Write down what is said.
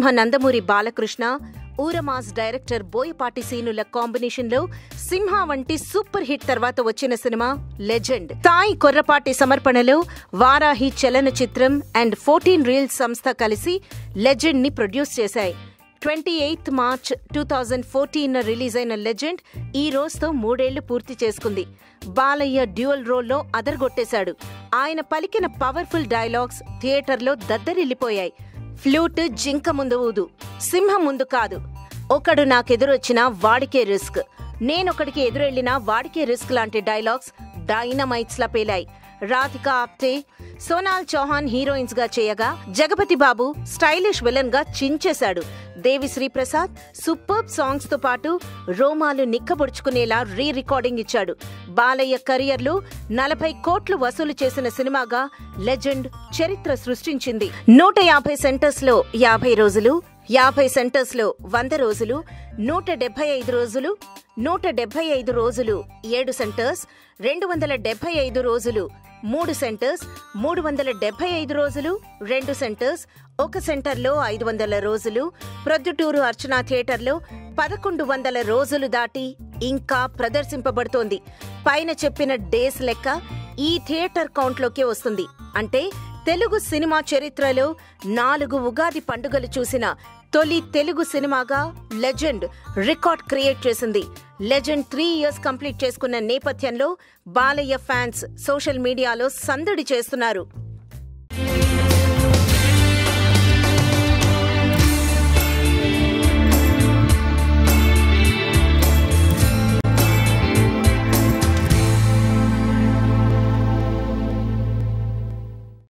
సింహ Nandamuri Balakrishna, ఊరమాస్ director Boyapati సీనుల కాంబినేషన్లో సింహ వంటి super hit తర్వాత వచ్చిన సినిమా లెజెండ్. సాయి కొర్రపాటి సమర్పణలో వారాహి చలనచిత్రం అండ్ 14 రీల్స్ సంస్థ కలిసి లెజెండ్ ని ప్రొడ్యూస్ చేశాయి. 28 మార్చ్ 2014 రిలీజ్ అయిన లెజెండ్ ఈ రోజుతో 3 ఏళ్లు పూర్తి చేసుకుంది. బాలయ్య డ్యూయల్ రోల్లో అదరగొట్టేశాడు. ఆయన పలికిన పవర్ఫుల్ డైలాగ్స్ థియేటర్లో దద్దరిల్లిపోయాయి. ఫ్లూట్ జింక ముందు ఊదు, సింహం ముందు కాదు. ఒకడు నాకెదురొచ్చినా వాడికే రిస్క్, నేనొకడికి ఎదురెళ్లినా వాడికే రిస్క్ లాంటి డైలాగ్స్ డైనమైట్స్ లా పేలాయి. రాధికా ఆప్తే, సోనాల్ చౌహాన్ హీరోయిన్స్ గా చేయగా జగపతి బాబు స్టైలిష్ విలన్ గా చించేశాడు. దేవిశ్రీ ప్రసాద్ సూపర్బ్ సాంగ్స్ తో పాటు రోమాలు నిక్కబొడుచుకునేలా రీ రికార్డింగ్ ఇచ్చాడు. బాలయ్య కెరియర్ లో 40 కోట్లు వసూలు చేసిన సినిమాగా లెజెండ్ చరిత్ర సృష్టించింది. 150 సెంటర్స్ లో 50 రోజులు, 50 సెంటర్స్ లో 100 రోజులు, 175 రోజులు, 175 రోజులు 7 సెంటర్స్, 275 రోజులు 3 సెంటర్స్, 375 రోజులు 2 సెంటర్స్, 1 సెంటర్లో 500 రోజులు, ప్రొద్దుటూరు అర్చనా థియేటర్లో 1100 రోజులు దాటి ఇంకా ప్రదర్శింపబడుతోంది. పైన చెప్పిన డేస్ లెక్క ఈ థియేటర్ కౌంట్లోకి వస్తుంది. అంటే తెలుగు సినిమా చరిత్రలో 4 ఉగాది పండుగలు చూసిన తొలి తెలుగు సినిమాగా లెజెండ్ రికార్డ్ క్రియేట్ చేసింది. లెజెండ్ 3 ఇయర్స్ కంప్లీట్ చేసుకున్న నేపథ్యంలో బాలయ్య ఫ్యాన్స్ సోషల్ మీడియాలో సందడి చేస్తున్నారు.